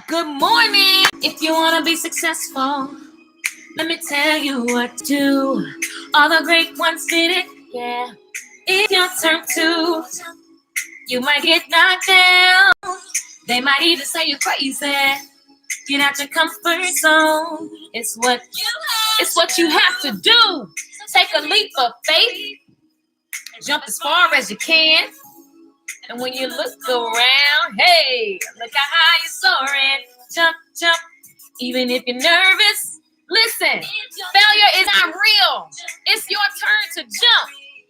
Good morning. If you want to be successful, let me tell you what to do. All the great ones did it, yeah. It's your turn to. You might get knocked down. They might even say you're crazy. Get out your comfort zone. It's what you have to do. Take a leap of faith. Jump as far as you can. And when you look around, hey, look how high you're soaring. Jump, jump. Even if you're nervous, listen, failure is not real. It's your turn to jump.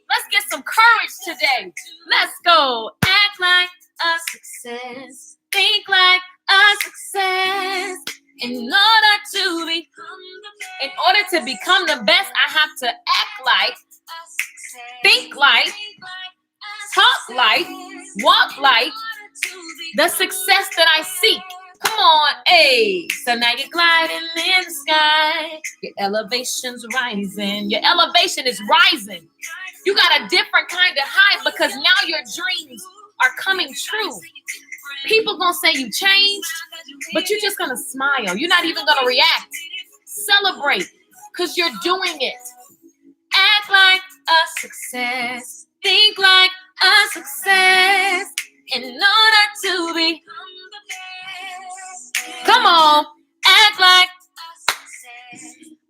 Let's get some courage today. Let's go. Act like a success. Think like a success. In order to become the best, I have to act like, think like, talk like, walk like the success that I seek. Come on, hey. So now you're gliding in the sky. Your elevation's rising. Your elevation is rising. You got a different kind of high because now your dreams are coming true. People gonna say you changed, but you're just gonna smile. You're not even gonna react. Celebrate, because you're doing it. Act like a success. Think like a success. In order to be. Come on, act like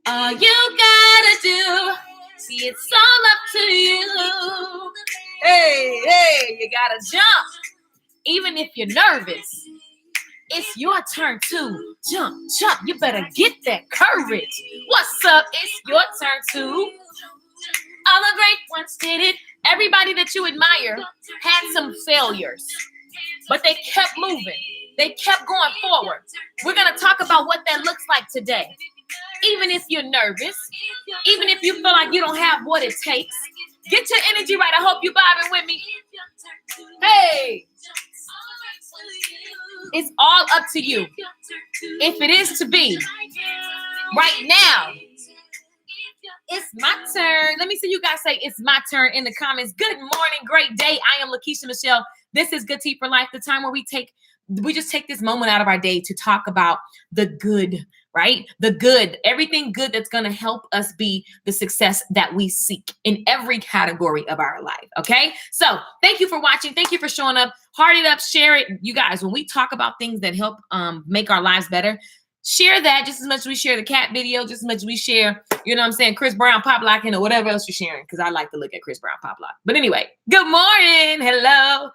all you gotta do. See, it's all up to you. Hey, you gotta jump. Even if you're nervous, it's your turn to jump. You better get that courage. What's up? It's your turn to. All the great ones did it. Everybody that you admire had some failures, but they kept moving. They kept going forward. We're going to talk about what that looks like today. Even if you're nervous, even if you feel like you don't have what it takes, get your energy right. I hope you're vibing with me. Hey, it's all up to you. If it is to be right now, it's my turn. Let me see you guys say it's my turn in the comments. Good morning, great day. I am Lakeisha Michelle. This is Good Tea for Life, the time where we just take this moment out of our day to talk about the good, right? The good, everything good that's going to help us be the success that we seek in every category of our life. Okay. So thank you for watching. Thank you for showing up. Heart it up, share it. You guys, when we talk about things that help make our lives better, share that just as much as we share the cat video, just as much as we share, you know what I'm saying, Chris Brown pop locking or whatever else you're sharing, because I like to look at Chris Brown pop lock. But anyway, good morning. Hello.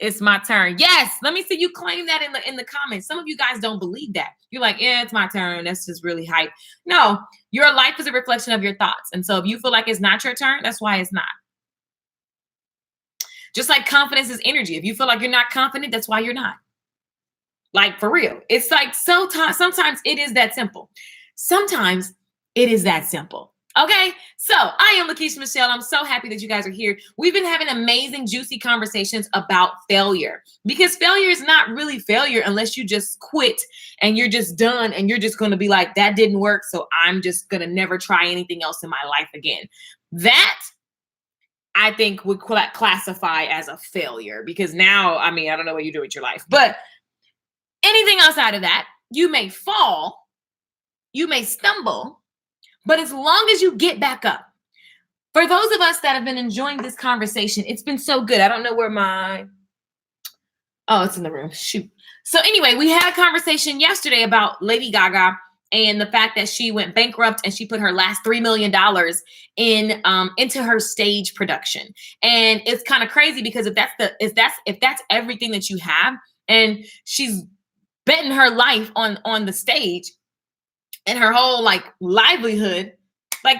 It's my turn. Yes, let me see you claim that in the comments. Some of you guys don't believe that. You're like, yeah, it's my turn. That's just really hype. No, your life is a reflection of your thoughts. And so if you feel like it's not your turn, that's why it's not. Just like confidence is energy. If you feel like you're not confident, that's why you're not. Like, for real. It's like sometimes it is that simple. Sometimes it is that simple. Okay, so I am Lakeisha Michelle. I'm so happy that you guys are here. We've been having amazing, juicy conversations about failure, because failure is not really failure unless you just quit and you're just done and you're just going to be like, that didn't work, so I'm just going to never try anything else in my life again. That, I think, would classify as a failure, because now, I mean, I don't know what you do with your life, but anything outside of that, you may fall, you may stumble, but as long as you get back up. For those of us that have been enjoying this conversation, it's been so good. I don't know where it's in the room. Shoot. So anyway, we had a conversation yesterday about Lady Gaga and the fact that she went bankrupt and she put her last $3 million into her stage production. And it's kind of crazy, because if that's everything that you have, and she's betting her life on the stage, and her whole livelihood,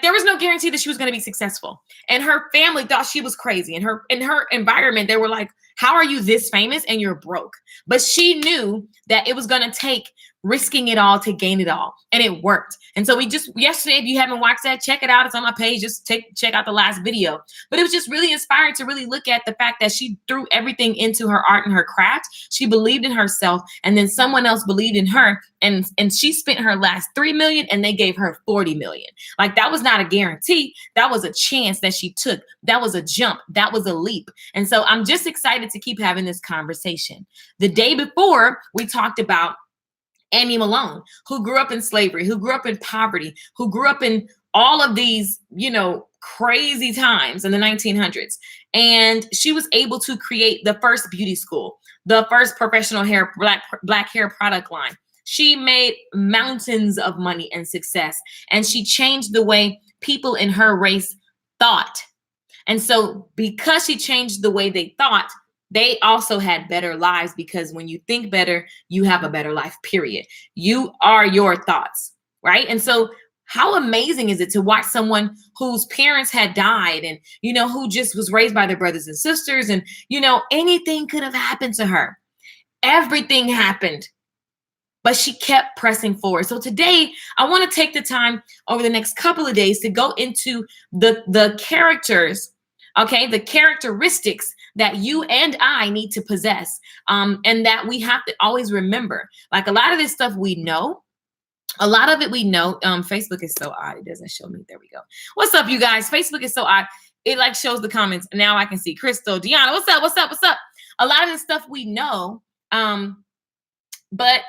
there was no guarantee that she was going to be successful. And her family thought she was crazy. And in her environment, they were like, how are you this famous and you're broke? But she knew that it was going to take risking it all to gain it all. And it worked. And so yesterday, if you haven't watched that, check it out. It's on my page. Just check out the last video. But it was just really inspiring to really look at the fact that she threw everything into her art and her craft. She believed in herself, and then someone else believed in her. And she spent her last $3 million and they gave her $40 million. That was not a guarantee. That was a chance that she took. That was a jump. That was a leap. And so I'm just excited had to keep having this conversation. The day before, we talked about Annie Malone, who grew up in slavery, who grew up in poverty, who grew up in all of these, crazy times in the 1900s. And she was able to create the first beauty school, the first professional black hair product line. She made mountains of money and success, and she changed the way people in her race thought. And so because she changed the way they thought, they also had better lives, because when you think better, you have a better life, period. You are your thoughts, right? And so how amazing is it to watch someone whose parents had died and, who just was raised by their brothers and sisters, and, anything could have happened to her. Everything happened, but she kept pressing forward. So today I want to take the time over the next couple of days to go into the characters, okay, the characteristics that you and I need to possess, and that we have to always remember. Like, a lot of this stuff we know. A lot of it we know. Facebook is so odd. It doesn't show me. There we go. What's up, you guys? Facebook is so odd. It like shows the comments. Now I can see Crystal, Deanna. What's up? What's up? What's up? A lot of this stuff we know. But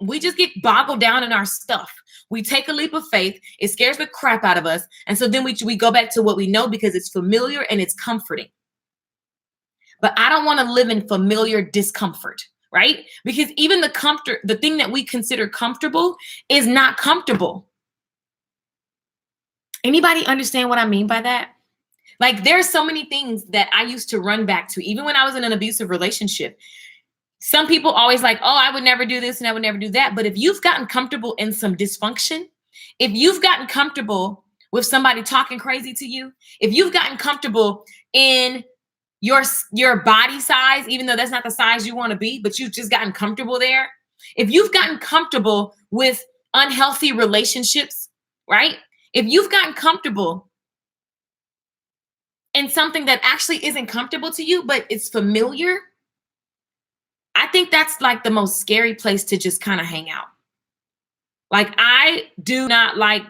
we just get boggled down in our stuff. We take a leap of faith. It scares the crap out of us. And so then we go back to what we know because it's familiar and it's comforting. But I don't want to live in familiar discomfort, right? Because even the thing that we consider comfortable is not comfortable. Anybody understand what I mean by that? Like, there are so many things that I used to run back to, even when I was in an abusive relationship. Some people always like, oh, I would never do this and I would never do that. But if you've gotten comfortable in some dysfunction, if you've gotten comfortable with somebody talking crazy to you, if you've gotten comfortable in your body size, even though that's not the size you want to be, but you've just gotten comfortable there. If you've gotten comfortable with unhealthy relationships, right? If you've gotten comfortable in something that actually isn't comfortable to you, but it's familiar, I think that's like the most scary place to just kind of hang out. Like, I do not like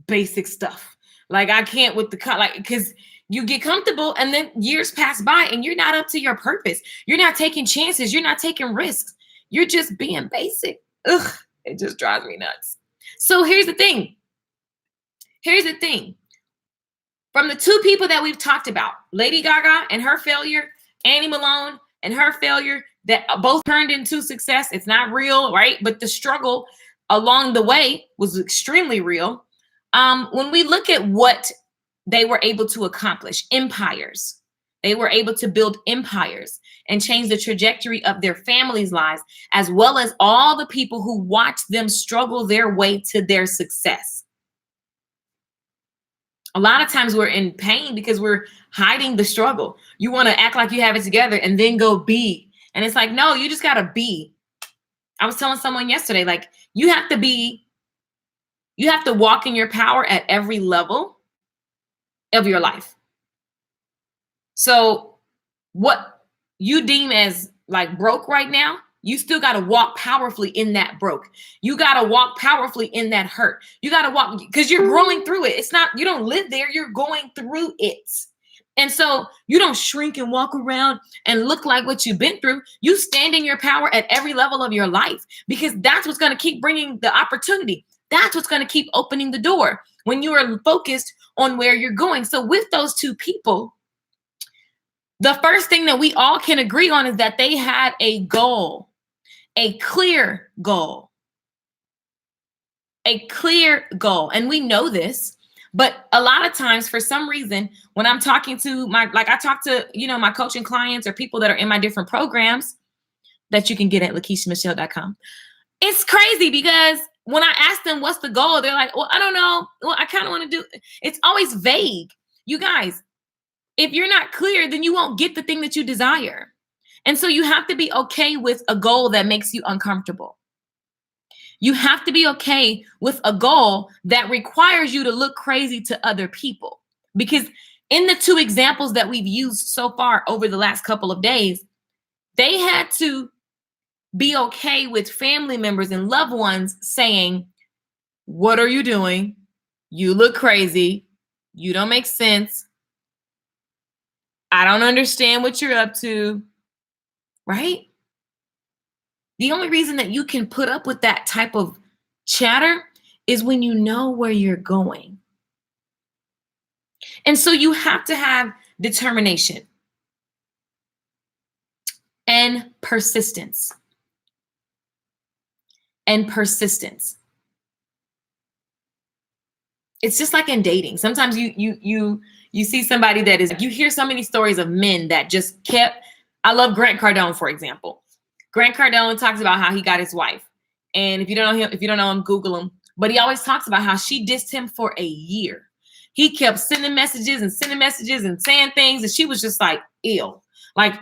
basic stuff. Like, I can't with because you get comfortable and then years pass by and you're not up to your purpose. You're not taking chances. You're not taking risks. You're just being basic. Ugh, it just drives me nuts. So here's the thing. From the two people that we've talked about, Lady Gaga and her failure, Annie Malone and her failure, that both turned into success. It's not real, right? But the struggle along the way was extremely real. When we look at what they were able to accomplish, empires. They were able to build empires and change the trajectory of their families' lives, as well as all the people who watched them struggle their way to their success. A lot of times we're in pain because we're hiding the struggle. You want to act like you have it together and then go be. And it's like, no, you just got to be. I was telling someone yesterday, like, you have to walk in your power at every level of your life. So what you deem as like broke right now, you still got to walk powerfully in that broke. You got to walk powerfully in that hurt. You got to walk because you're growing through it. It's not, you don't live there. You're going through it. And so you don't shrink and walk around and look like what you've been through. You stand in your power at every level of your life, because that's what's going to keep bringing the opportunity. That's what's going to keep opening the door when you are focused on where you're going. So with those two people, the first thing that we all can agree on is that they had a goal, a clear goal, a clear goal. And we know this, but a lot of times for some reason, when I'm talking to I talk to, my coaching clients or people that are in my different programs that you can get at LakeishaMichelle.com. It's crazy because when I ask them what's the goal, they're like, well, I don't know. Well, I kind of want to do. It's always vague. You guys, if you're not clear, then you won't get the thing that you desire. And so you have to be okay with a goal that makes you uncomfortable. You have to be okay with a goal that requires you to look crazy to other people. Because in the two examples that we've used so far over the last couple of days, they had to be okay with family members and loved ones saying, what are you doing? You look crazy. You don't make sense. I don't understand what you're up to. right? The only reason that you can put up with that type of chatter is when you know where you're going. And so you have to have determination and persistence. And persistence. It's just like in dating. Sometimes you see somebody that is, you hear so many stories of men that just kept, I love Grant Cardone, for example. Grant Cardone talks about how he got his wife. And if you don't know him, Google him. But he always talks about how she dissed him for a year. He kept sending messages and saying things. And she was just like, ill. Like,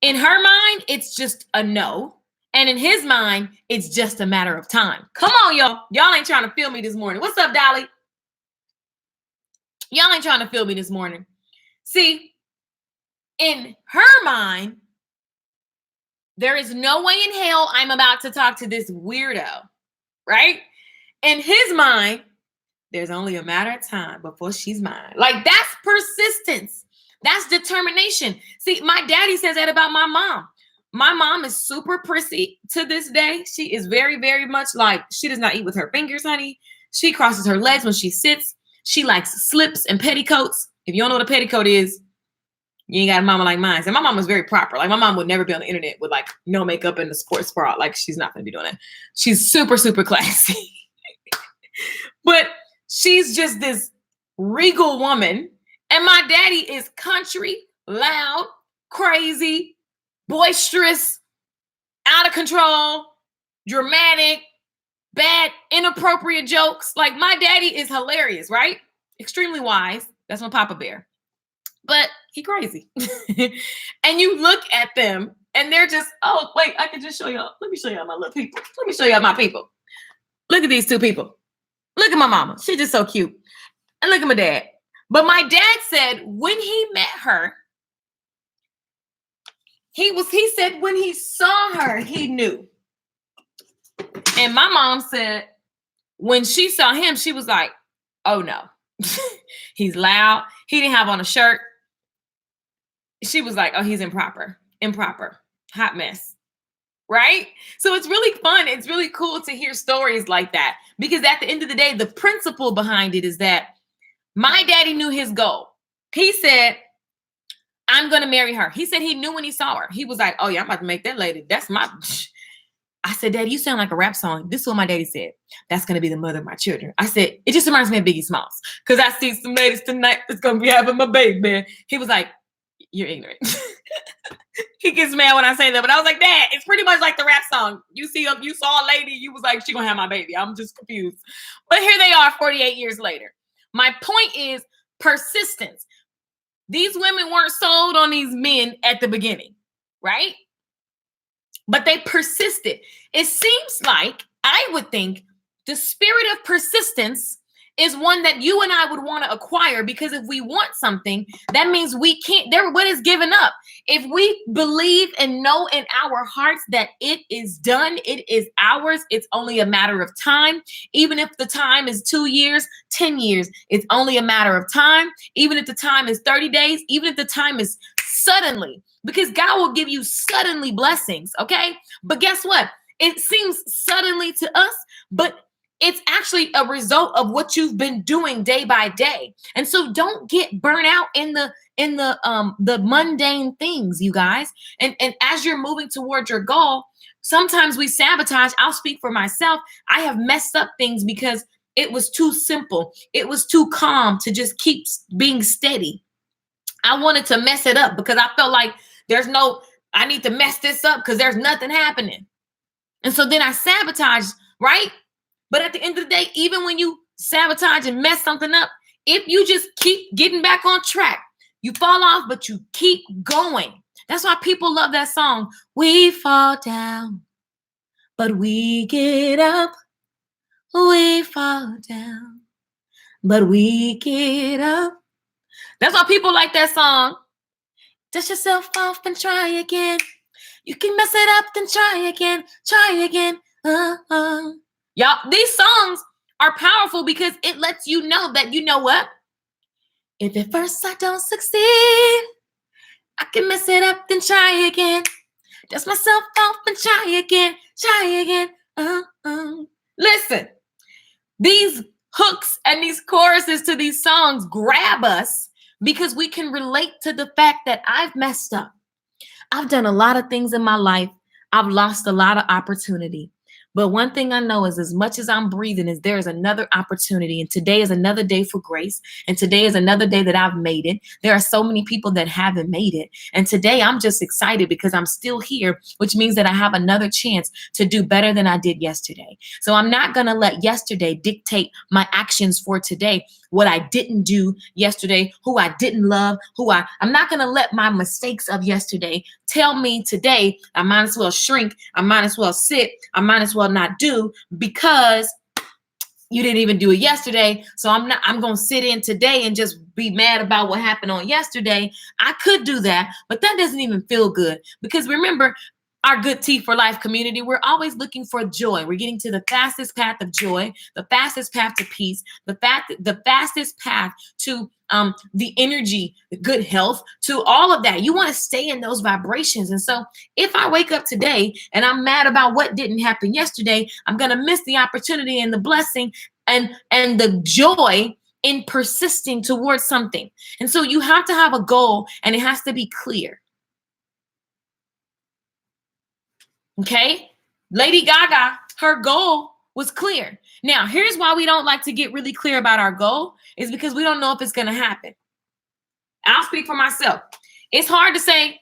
in her mind, it's just a no. And in his mind, it's just a matter of time. Come on, y'all. Y'all ain't trying to feel me this morning. What's up, Dolly? Y'all ain't trying to feel me this morning. See, in her mind, there is no way in hell I'm about to talk to this weirdo, right? In his mind, there's only a matter of time before she's mine. Like, that's persistence. That's determination. See, my daddy says that about my mom. My mom is super prissy to this day. She is very, very much like, she does not eat with her fingers, honey. She crosses her legs when she sits. She likes slips and petticoats. If you don't know what a petticoat is, you ain't got a mama like mine. And my mom was very proper. Like, my mom would never be on the internet with like no makeup and the sports bra. Like, she's not going to be doing that. She's super, super classy. But she's just this regal woman. And my daddy is country, loud, crazy, boisterous, out of control, dramatic, bad, inappropriate jokes. Like, my daddy is hilarious, right? Extremely wise. That's my Papa Bear. But he crazy. And you look at them and they're just, oh, wait, I can just show y'all. Let me show y'all my little people. Let me show y'all my people. Look at these two people. Look at my mama. She's just so cute. And look at my dad. But my dad said when he met her, he said when he saw her, he knew. And my mom said when she saw him, she was like, oh no. He's loud. He didn't have on a shirt. She was like, oh, he's improper, hot mess. Right? So it's really fun. It's really cool to hear stories like that, because at the end of the day, the principle behind it is that my daddy knew his goal. He said, I'm going to marry her. He said he knew when he saw her. He was like, oh yeah, I'm about to make that lady. That's my, I said, Daddy, you sound like a rap song. This is what my daddy said. That's going to be the mother of my children. I said, it just reminds me of Biggie Smalls, because I see some ladies tonight that's going to be having my baby. He was like, you're ignorant. He gets mad when I say that, but I was like, Dad, it's pretty much like the rap song. You saw a lady, you was like, she gonna have my baby. I'm just confused. But here they are 48 years later. My point is persistence. These women weren't sold on these men at the beginning, right? But they persisted. It seems like, I would think, the spirit of persistence is one that you and I would want to acquire, because if we want something, that means we can't, what is given up? If we believe and know in our hearts that it is done, it is ours, it's only a matter of time. Even if the time is 2 years, 10 years, it's only a matter of time. Even if the time is 30 days, even if the time is suddenly, because God will give you suddenly blessings, okay? But guess what? It seems suddenly to us, but it's actually a result of what you've been doing day by day. And so don't get burnt out in the mundane things, you guys. And as you're moving toward your goal, sometimes we sabotage. I'll speak for myself. I have messed up things because it was too simple. It was too calm to just keep being steady. I wanted to mess it up because I felt like I need to mess this up because there's nothing happening. And so then I sabotaged, right? But at the end of the day, even when you sabotage and mess something up, if you just keep getting back on track, you fall off, but you keep going. That's why people love that song. We fall down, but we get up. We fall down, but we get up. That's why people like that song. Dust yourself off and try again. You can mess it up, then try again. Try again. Y'all, these songs are powerful because it lets you know that, you know what? If at first I don't succeed, I can mess it up, then try again. Dust myself off and try again, try again. Listen, these hooks and these choruses to these songs grab us because we can relate to the fact that I've messed up. I've done a lot of things in my life. I've lost a lot of opportunity. But one thing I know is as much as I'm breathing is there is another opportunity. And today is another day for grace. And today is another day that I've made it. There are so many people that haven't made it. And today I'm just excited because I'm still here, which means that I have another chance to do better than I did yesterday. So I'm not going to let yesterday dictate my actions for today. What I didn't do yesterday, who I didn't love, I'm not going to let my mistakes of yesterday tell me today I might as well shrink, I might as well sit, I might as well not do because you didn't even do it yesterday. So I'm going to sit in today and just be mad about what happened on yesterday. I could do that, but that doesn't even feel good because remember, our Good Tea for Life community, we're always looking for joy. We're getting to the fastest path of joy, the fastest path to peace, the fastest path to the energy, the good health, to all of that. You want to stay in those vibrations. And so if I wake up today and I'm mad about what didn't happen yesterday, I'm going to miss the opportunity and the blessing and the joy in persisting towards something. And so you have to have a goal and it has to be clear. Okay, Lady Gaga, her goal was clear. Now, here's why we don't like to get really clear about our goal is because we don't know if it's going to happen. I'll speak for myself. It's hard to say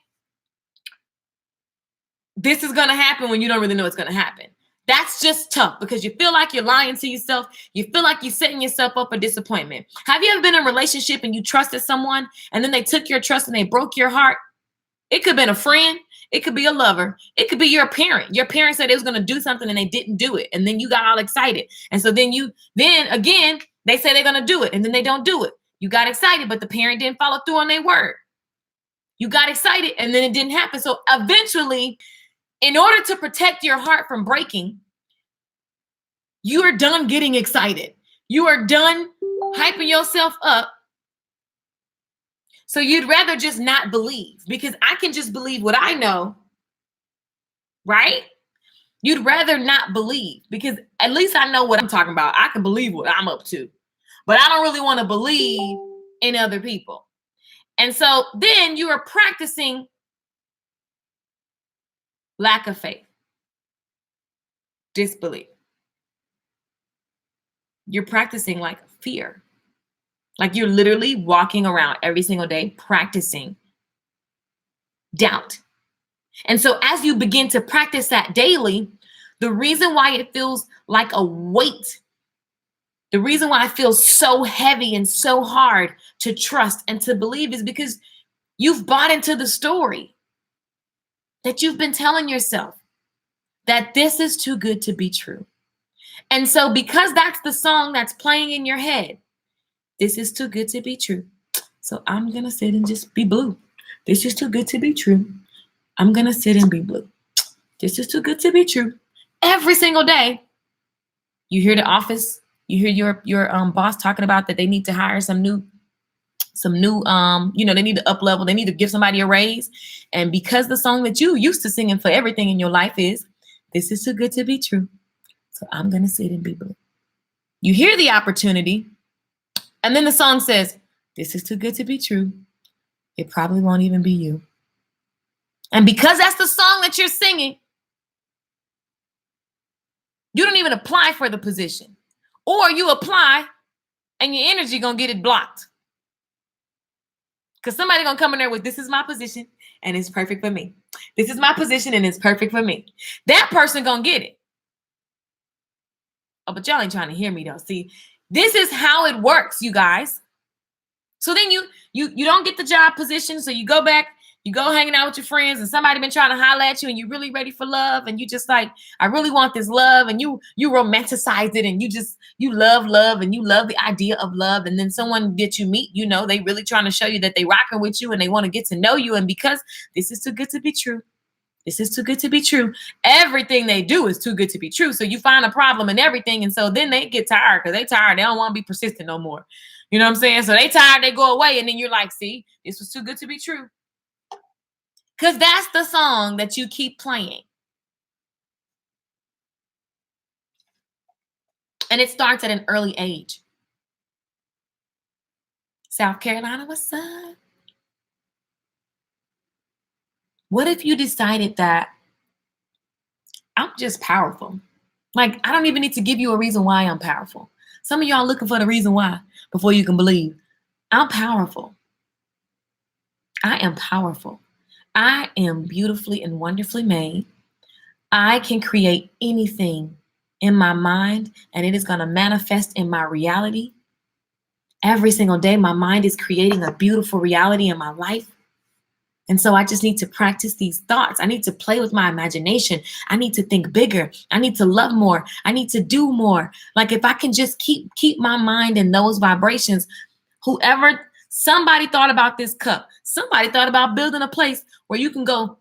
this is going to happen when you don't really know it's going to happen. That's just tough because you feel like you're lying to yourself. You feel like you're setting yourself up for disappointment. Have you ever been in a relationship and you trusted someone and then they took your trust and they broke your heart? It could have been a friend. It could be a lover. It could be your parent. Your parent said they was going to do something and they didn't do it. And then you got all excited. And so then again, they say they're going to do it and then they don't do it. You got excited, but the parent didn't follow through on their word. You got excited and then it didn't happen. So eventually, in order to protect your heart from breaking, you are done getting excited. You are done hyping yourself up. So you'd rather just not believe because I can just believe what I know, right? You'd rather not believe because at least I know what I'm talking about. I can believe what I'm up to, but I don't really want to believe in other people. And so then you are practicing lack of faith, disbelief. You're practicing like fear. Like you're literally walking around every single day practicing doubt. And so as you begin to practice that daily, the reason why it feels like a weight, the reason why it feels so heavy and so hard to trust and to believe is because you've bought into the story that you've been telling yourself that this is too good to be true. And so because that's the song that's playing in your head, this is too good to be true. So I'm going to sit and just be blue. This is too good to be true. I'm going to sit and be blue. This is too good to be true. Every single day, you hear the office, you hear your boss talking about that they need to hire some new, they need to up level. They need to give somebody a raise. And because the song that you used to singing for everything in your life is, this is too good to be true. So I'm going to sit and be blue. You hear the opportunity. And then the song says, this is too good to be true. It probably won't even be you. And because that's the song that you're singing, you don't even apply for the position. Or you apply and your energy going to get it blocked. Because somebody going to come in there with, this is my position and it's perfect for me. This is my position and it's perfect for me. That person going to get it. Oh, but y'all ain't trying to hear me though. See, this is how it works, you guys. So then you don't get the job position. So you go back, you go hanging out with your friends and somebody been trying to holler at you and you're really ready for love. And you just like, I really want this love. And you romanticize it and you love and you love the idea of love. And then someone that you meet, they really trying to show you that they rocking with you and they want to get to know you. And because this is too good to be true. This is too good to be true. Everything they do is too good to be true. So you find a problem in everything. And so then they get tired because they tired. They don't want to be persistent no more. You know what I'm saying? So they tired, they go away. And then you're like, see, this was too good to be true. Because that's the song that you keep playing. And it starts at an early age. South Carolina, what's up? What if you decided that I'm just powerful? Like, I don't even need to give you a reason why I'm powerful. Some of y'all looking for the reason why before you can believe. I'm powerful. I am powerful. I am beautifully and wonderfully made. I can create anything in my mind, and it is going to manifest in my reality. Every single day, my mind is creating a beautiful reality in my life. And so I just need to practice these thoughts. I need to play with my imagination. I need to think bigger. I need to love more. I need to do more. Like if I can just keep my mind in those vibrations, somebody thought about this cup. Somebody thought about building a place where you can go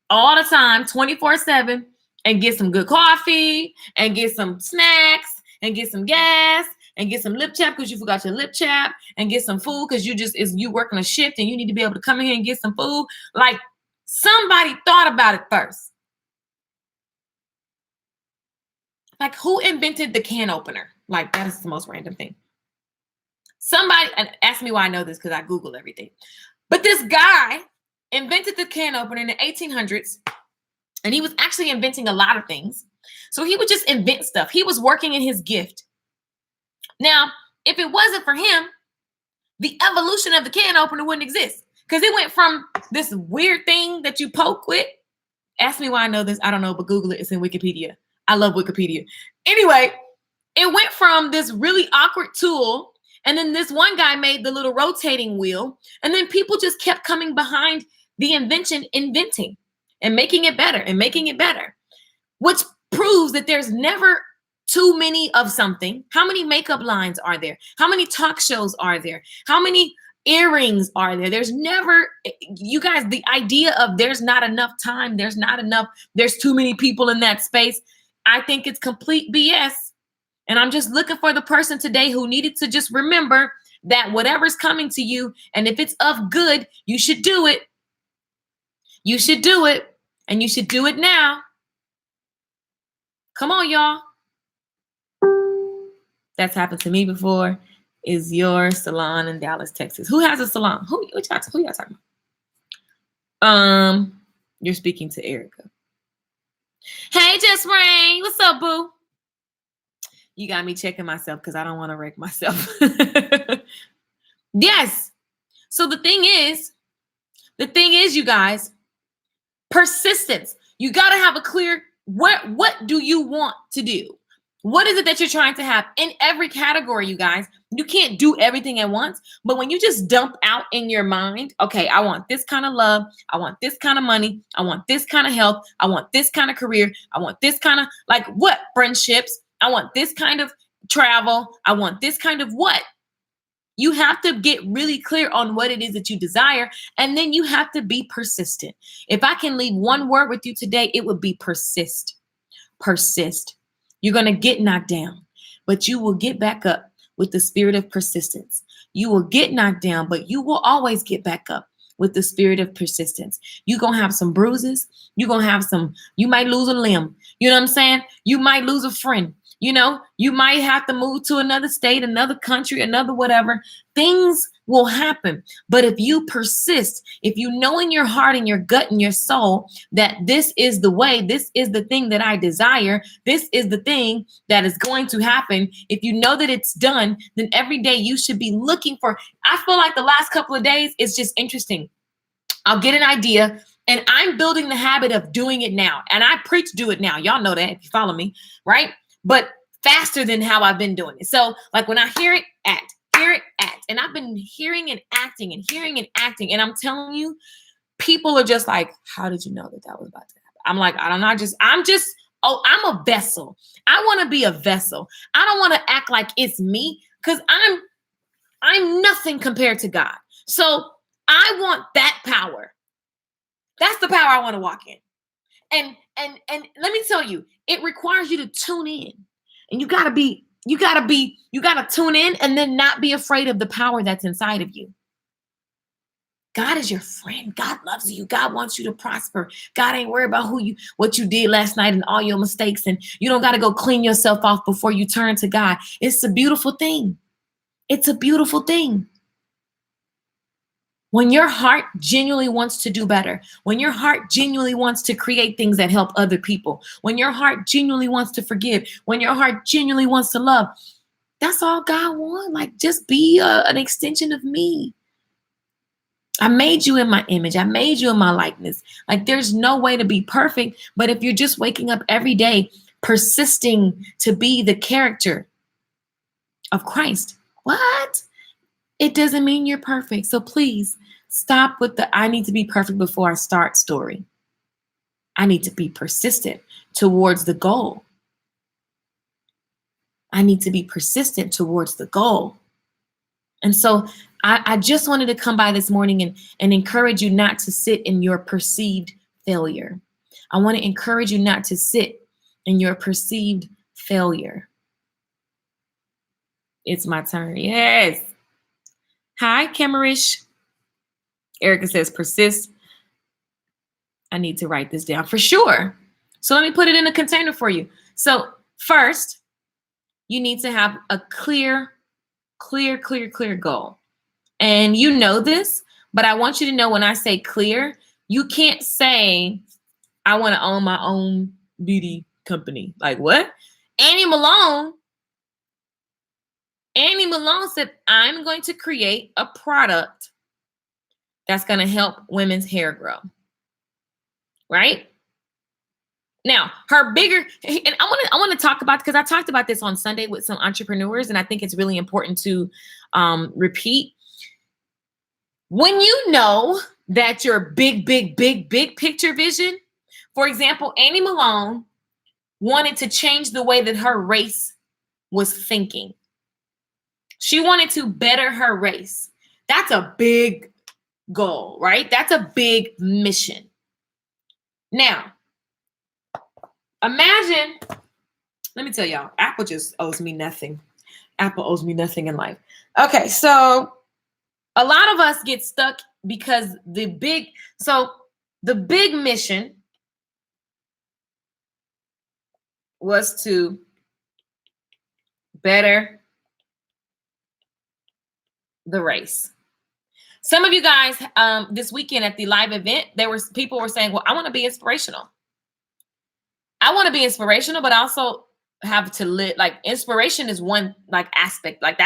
all the time, 24/7, and get some good coffee and get some snacks and get some gas and get some lip chap because you forgot your lip chap and get some food because you working a shift and you need to be able to come in here and get some food. Like somebody thought about it first. Like who invented the can opener? Like that is the most random thing. Somebody, and ask me why I know this because I Google everything. But this guy invented the can opener in the 1800s. And he was actually inventing a lot of things. So he would just invent stuff. He was working in his gift. Now, if it wasn't for him, the evolution of the can opener wouldn't exist. Because it went from this weird thing that you poke with. Ask me why I know this. I don't know, but Google it. It's in Wikipedia. I love Wikipedia. Anyway, it went from this really awkward tool. And then this one guy made the little rotating wheel. And then people just kept coming behind the inventing. And making it better and making it better, which proves that there's never too many of something. How many makeup lines are there? How many talk shows are there? How many earrings are there? There's never, you guys, the idea of there's not enough time, there's too many people in that space. I think it's complete BS. And I'm just looking for the person today who needed to just remember that whatever's coming to you, and if it's of good, you should do it. You should do it, and you should do it now. Come on, y'all. That's happened to me before. Is your salon in Dallas, Texas? Who has a salon? Who y'all talking about? You're speaking to Erica. Hey, Just Rain. What's up, boo? You got me checking myself because I don't want to wreck myself. Yes. So the thing is, you guys, persistence. You got to have a clear, what do you want to do? What is it that you're trying to have in every category, you guys? You can't do everything at once, but when you just dump out in your mind, okay, I want this kind of love. I want this kind of money. I want this kind of health. I want this kind of career. I want this kind of friendships. I want this kind of travel. I want this kind of what? You have to get really clear on what it is that you desire, and then you have to be persistent. If I can leave one word with you today, it would be persist. Persist. You're going to get knocked down, but you will get back up with the spirit of persistence. You will get knocked down, but you will always get back up with the spirit of persistence. You're going to have some bruises. You might lose a limb. You know what I'm saying? You might lose a friend. You know, you might have to move to another state, another country, another whatever. Things will happen. But if you persist, if you know in your heart and your gut and your soul that this is the way, this is the thing that I desire, this is the thing that is going to happen. If you know that it's done, then every day you should be looking for. I feel like the last couple of days is just interesting. I'll get an idea and I'm building the habit of doing it now. And I preach do it now. Y'all know that if you follow me, right? But faster than how I've been doing it. So like when I hear it, act. And I've been hearing and acting. And I'm telling you, people are just like, how did you know that was about to happen? I'm like, I don't know. I'm a vessel. I want to be a vessel. I don't want to act like it's me because I'm nothing compared to God. So I want that power. That's the power I want to walk in. And let me tell you, it requires you to tune in. And you gotta tune in and then not be afraid of the power that's inside of you. God is your friend. God loves you. God wants you to prosper. God ain't worried about what you did last night and all your mistakes. And you don't got to go clean yourself off before you turn to God. It's a beautiful thing. It's a beautiful thing. When your heart genuinely wants to do better, when your heart genuinely wants to create things that help other people, when your heart genuinely wants to forgive, when your heart genuinely wants to love, that's all God wants. Like, just be an extension of me. I made you in my image. I made you in my likeness. Like, there's no way to be perfect, but if you're just waking up every day, persisting to be the character of Christ, what? It doesn't mean you're perfect. So please stop with the I need to be perfect before I start story. I need to be persistent towards the goal. I need to be persistent towards the goal. And so I just wanted to come by this morning and encourage you not to sit in your perceived failure. I want to encourage you not to sit in your perceived failure. It's my turn. Yes. Hi, Camerish. Erica says, persist. I need to write this down for sure. So let me put it in a container for you. So first, you need to have a clear goal. And you know this, but I want you to know when I say clear, you can't say, I want to own my own beauty company. Like what? Annie Malone said, I'm going to create a product that's going to help women's hair grow. Right? Now, her bigger, and I want to talk about, because I talked about this on Sunday with some entrepreneurs, and I think it's really important to repeat. When you know that your big picture vision, for example, Annie Malone wanted to change the way that her race was thinking. She wanted to better her race. That's a big goal, right? That's a big mission. Now, imagine, let me tell y'all, Apple just owes me nothing. Apple owes me nothing in life. Okay, so a lot of us get stuck because the big mission was to better the race. Some of you guys, this weekend at the live event, people were saying, well, I want to be inspirational. I want to be inspirational, but also have to live, like, inspiration is one like aspect, like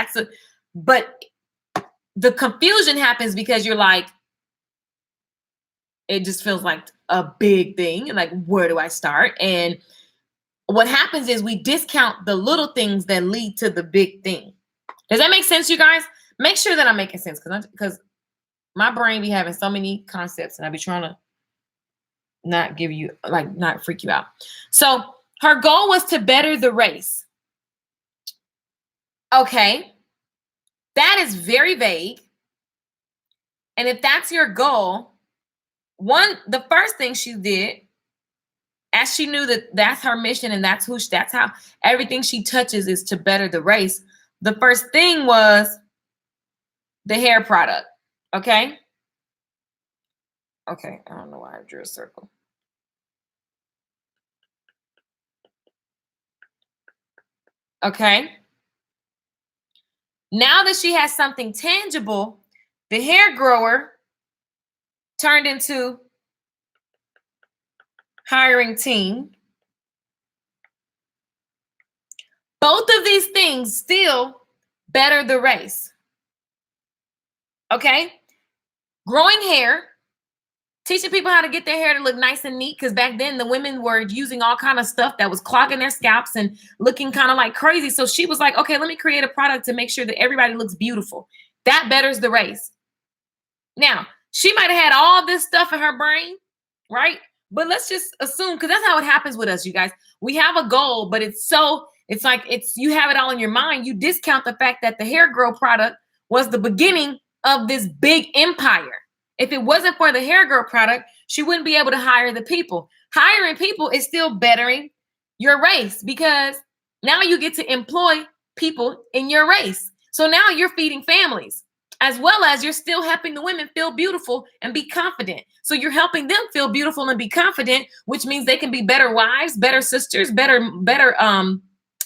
but the confusion happens because you're like, it just feels like a big thing. Like, where do I start? And what happens is we discount the little things that lead to the big thing. Does that make sense, you guys? Make sure that I'm making sense, because my brain be having so many concepts and I be trying to not freak you out. So her goal was to better the race. Okay. That is very vague. And if that's your goal, the first thing she did, as she knew that that's her mission and that's how everything she touches is to better the race. The first thing was the hair product. Okay. Okay. I don't know why I drew a circle. Okay. Now that she has something tangible, the hair grower turned into hiring team. Both of these things still better the race. Okay? Growing hair, teaching people how to get their hair to look nice and neat, because back then the women were using all kind of stuff that was clogging their scalps and looking kind of like crazy. So she was like, okay, let me create a product to make sure that everybody looks beautiful. That betters the race. Now, she might have had all this stuff in her brain, right? But let's just assume, because that's how it happens with us, you guys. We have a goal, but you have it all in your mind. You discount the fact that the hair grow product was the beginning of this big empire. If it wasn't for the hair girl product, she wouldn't be able to hire the people. Hiring people is still bettering your race, because now you get to employ people in your race. So now you're feeding families. as well as you're still helping the women feel beautiful and be confident. So you're helping them feel beautiful and be confident, which means they can be better wives, better sisters, better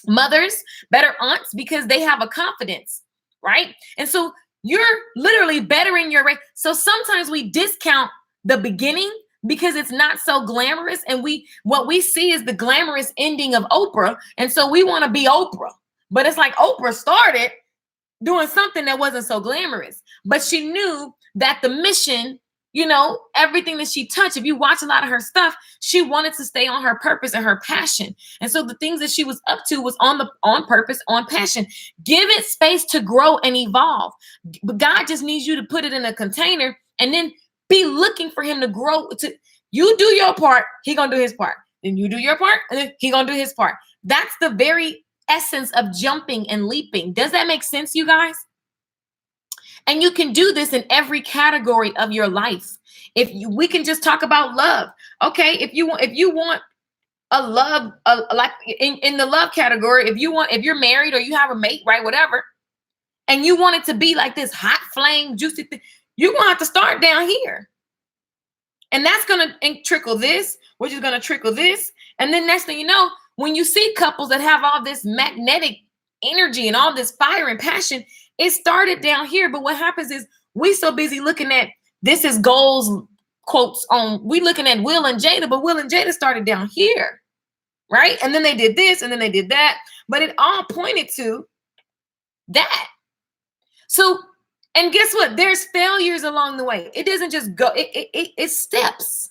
mothers, better aunts, because they have a confidence, right? And so you're literally bettering your rate. So sometimes we discount the beginning because it's not so glamorous, and what we see is the glamorous ending of Oprah, and so we want to be Oprah. But it's like Oprah started doing something that wasn't so glamorous, but she knew that the mission, everything that she touched, if you watch a lot of her stuff, she wanted to stay on her purpose and her passion. And so the things that she was up to was on purpose, on passion. Give it space to grow and evolve. But God just needs you to put it in a container and then be looking for him to grow. You do your part, he gonna do his part. Then you do your part, and then he gonna do his part. That's the very essence of jumping and leaping. Does that make sense, you guys? And you can do this in every category of your life. We can just talk about love. Okay, if you want a love, like in the love category, if you're married or you have a mate, right, whatever, and you want it to be like this hot flame, juicy thing, you're gonna have to start down here. And that's gonna trickle this, which is gonna trickle this. And then next thing you know, when you see couples that have all this magnetic energy and all this fire and passion, it started down here. But what happens is we so busy looking at this is goals quotes on, we looking at Will and Jada, but Will and Jada started down here, right? And then they did this and then they did that, but it all pointed to that. So, and guess what? There's failures along the way. It doesn't just go, it's steps.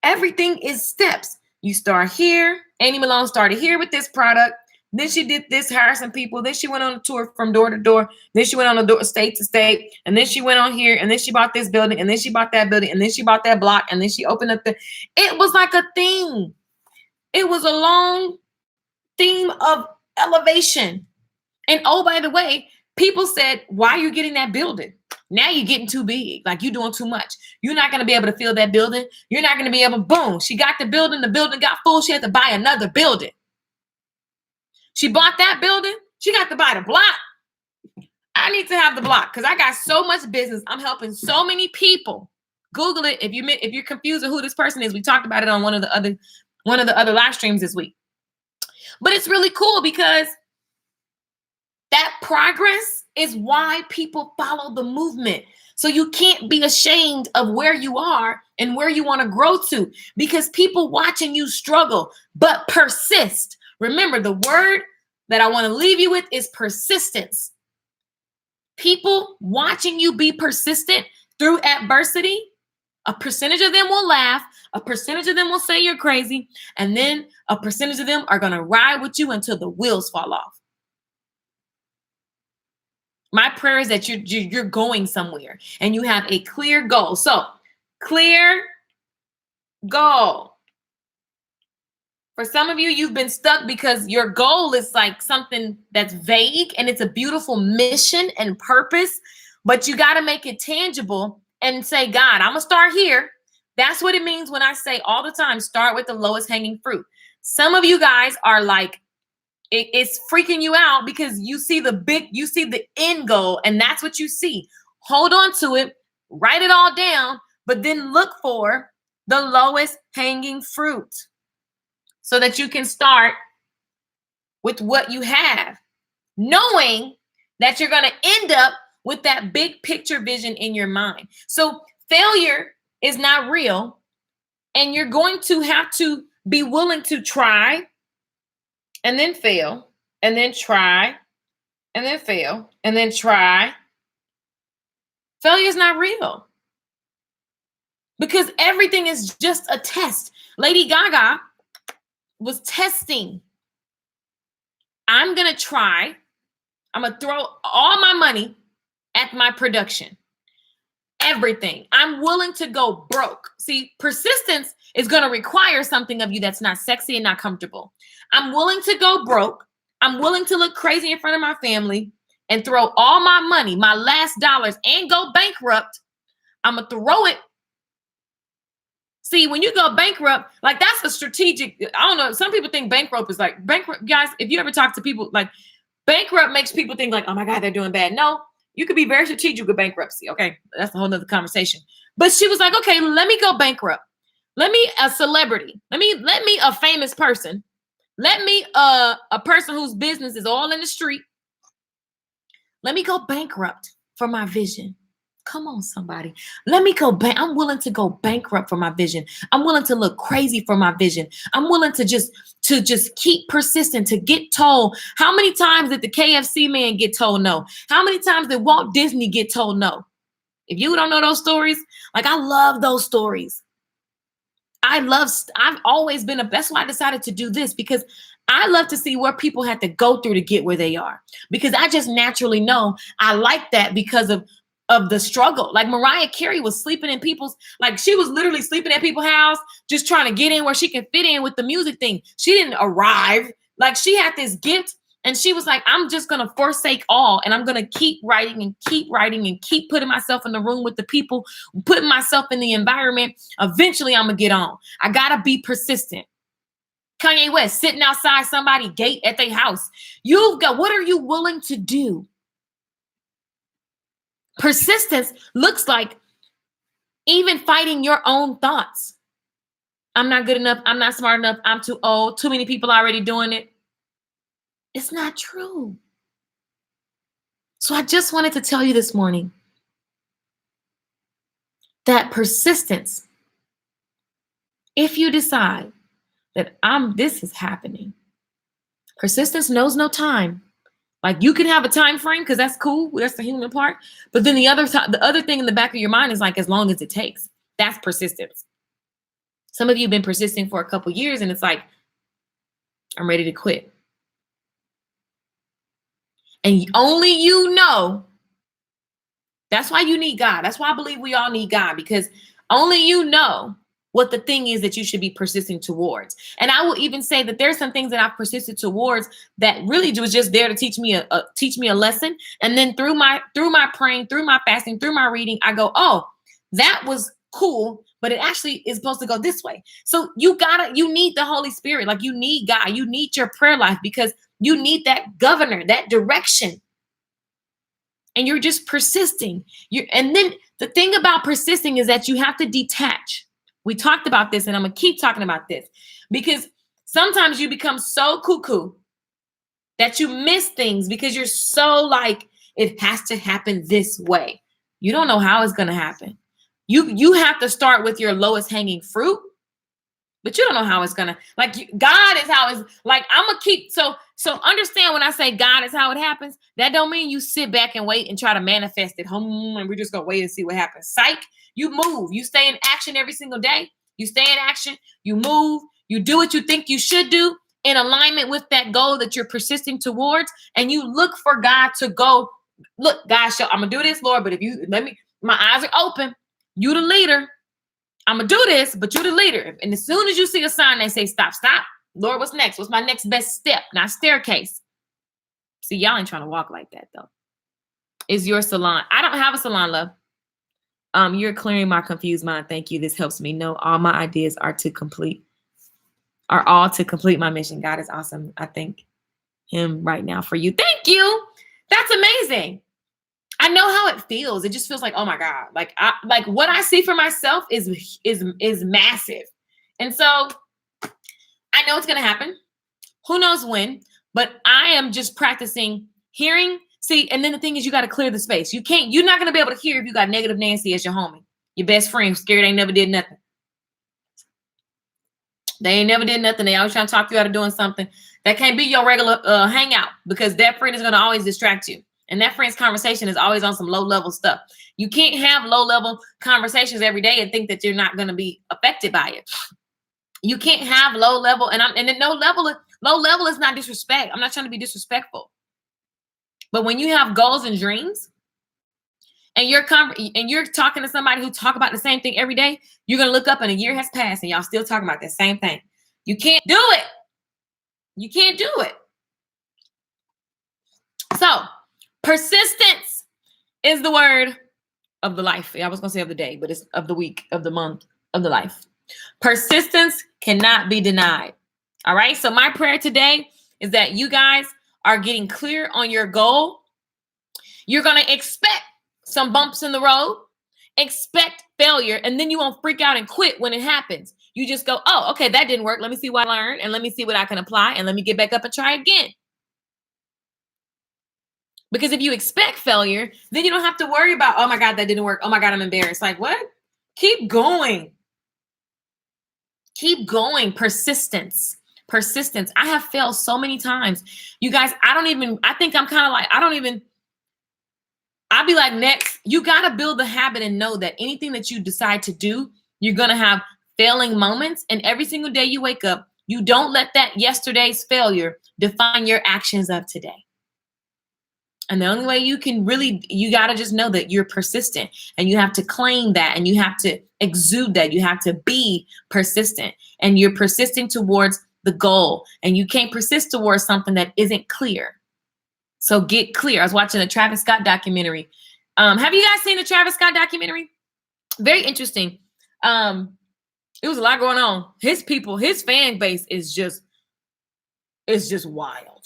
Everything is steps. You start here. Amy Malone started here with this product. Then she did this, hire some people. Then she went on a tour from door to door. Then she went on a door, state to state. And then she went on here. And then she bought this building. And then she bought that building. And then she bought that block. And then she opened up it was like a thing. It was a long theme of elevation. And oh, by the way, people said, why are you getting that building? Now you're getting too big. Like you're doing too much. You're not going to be able to fill that building. You're not going to be able, boom. She got the building got full. She had to buy another building. She bought that building. She got to buy the block. I need to have the block because I got so much business. I'm helping so many people. Google it if you're confused with who this person is. We talked about it on one of the other live streams this week. But it's really cool because that progress is why people follow the movement. So you can't be ashamed of where you are and where you want to grow to, because people watching you struggle, but persist. Remember, the word that I want to leave you with is persistence. People watching you be persistent through adversity, a percentage of them will laugh, a percentage of them will say you're crazy, and then a percentage of them are going to ride with you until the wheels fall off. My prayer is that you're going somewhere and you have a clear goal. So, clear goal. For some of you, you've been stuck because your goal is like something that's vague and it's a beautiful mission and purpose, but you got to make it tangible and say, God, I'm going to start here. That's what it means when I say all the time, start with the lowest hanging fruit. Some of you guys are like, it's freaking you out because you see the end goal, and that's what you see. Hold on to it, write it all down, but then look for the lowest hanging fruit so that you can start with what you have, knowing that you're going to end up with that big picture vision in your mind. So failure is not real, and you're going to have to be willing to try and then fail, and then try, and then fail, and then try. Failure is not real because everything is just a test. Lady Gaga was testing. I'm going to try. I'm going to throw all my money at my production. Everything. I'm willing to go broke. See, persistence is going to require something of you that's not sexy and not comfortable. I'm willing to go broke. I'm willing to look crazy in front of my family and throw all my money, my last dollars, and go bankrupt. I'm going to throw it. See, when you go bankrupt, like that's a strategic, I don't know. Some people think bankrupt is like bankrupt. Guys, if you ever talk to people, like bankrupt makes people think like, oh my God, they're doing bad. No, You could be very strategic with bankruptcy. Okay. That's a whole nother conversation. But she was like, okay, let me go bankrupt. Let me a celebrity. Let me a famous person. Let me a person whose business is all in the street. Let me go bankrupt for my vision. Come on, somebody. Let me go back. I'm willing to go bankrupt for my vision. I'm willing to look crazy for my vision. I'm willing to just keep persistent, to get told. How many times did the KFC man get told no? How many times did Walt Disney get told no? If you don't know those stories, like I love those stories. I've always been that's why I decided to do this, because I love to see what people had to go through to get where they are, because I just naturally know I like that because of the struggle. Like Mariah Carey was sleeping in people's, like she was literally sleeping at people's house, just trying to get in where she can fit in with the music thing. She didn't arrive. Like she had this gift and she was like, I'm just going to forsake all. And I'm going to keep writing and keep writing and keep putting myself in the room with the people, putting myself in the environment. Eventually I'm going to get on. I got to be persistent. Kanye West sitting outside somebody's gate at their house. What are you willing to do? Persistence looks like even fighting your own thoughts. I'm not good enough. I'm not smart enough. I'm too old. Too many people already doing it. It's not true. So I just wanted to tell you this morning that persistence, if you decide that this is happening, persistence knows no time. Like you can have a time frame because that's cool. That's the human part. But then the other thing in the back of your mind is like, as long as it takes. That's persistence. Some of you have been persisting for a couple years and it's like, I'm ready to quit. And only you know. That's why you need God. That's why I believe we all need God, because only you know what the thing is that you should be persisting towards. And I will even say that there's some things that I've persisted towards that really was just there to teach me a lesson. And then through my praying, through my fasting, through my reading, I go, oh, that was cool, but it actually is supposed to go this way. So you need the Holy Spirit. Like you need God, you need your prayer life, because you need that governor, that direction. And you're just persisting. And then the thing about persisting is that you have to detach. We talked about this, and I'm going to keep talking about this, because sometimes you become so cuckoo that you miss things because you're so like, it has to happen this way. You don't know how it's going to happen. You have to start with your lowest hanging fruit, but you don't know how it's going to, like, God is how it's like, I'm going to keep. So understand when I say God is how it happens, that don't mean you sit back and wait and try to manifest it home and we're just going to wait and see what happens. Psych. You move, you stay in action every single day. You stay in action, you move, you do what you think you should do in alignment with that goal that you're persisting towards. And you look for God to go, look, God, I'm going to do this, Lord. But if you let me, my eyes are open. You the leader. I'm going to do this, but you the leader. And as soon as you see a sign, they say, stop. Lord, what's next? What's my next best step? Not staircase. See, y'all ain't trying to walk like that though. Is your salon. I don't have a salon, love. You're clearing my confused mind. Thank you. This helps me know all my ideas are all to complete my mission. God is awesome. I thank him right now for you. Thank you. That's amazing. I know how it feels. It just feels like, oh my God, like what I see for myself is massive. And so I know it's going to happen. Who knows when, but I am just practicing hearing. See, and then the thing is, you got to clear the space. You're not going to be able to hear if you got negative Nancy as your homie, your best friend, scared ain't never did nothing. They ain't never did nothing. They always trying to talk you out of doing something. That can't be your regular hangout, because that friend is going to always distract you. And that friend's conversation is always on some low level stuff. You can't have low level conversations every day and think that you're not going to be affected by it. You can't have low level. And low level is not disrespect. I'm not trying to be disrespectful. But when you have goals and dreams and you're talking to somebody who talk about the same thing every day, you're going to look up and a year has passed and y'all still talking about the same thing. You can't do it. You can't do it. So persistence is the word of the life. I was going to say of the day, but it's of the week, of the month, of the life. Persistence cannot be denied. All right. So my prayer today is that you guys are getting clear on your goal. You're going to expect some bumps in the road, expect failure, and then you won't freak out and quit when it happens. You just go, oh, okay, that didn't work. Let me see what I learned, and let me see what I can apply, and let me get back up and try again. Because if you expect failure, then you don't have to worry about, oh my God, that didn't work. Oh my God, I'm embarrassed. Like, what? Keep going. Keep going. Persistence. Persistence. I have failed so many times. You guys, I think I'm kind of like, I'll be like, next, you got to build the habit and know that anything that you decide to do, you're going to have failing moments. And every single day you wake up, you don't let that yesterday's failure define your actions of today. And the only way you got to just know that you're persistent, and you have to claim that, and you have to exude that. You have to be persistent, and you're persisting towards the goal, and you can't persist towards something that isn't clear. So get clear. I was watching a Travis Scott documentary. Have you guys seen the Travis Scott documentary? Very interesting. It was a lot going on. His fan base is just wild.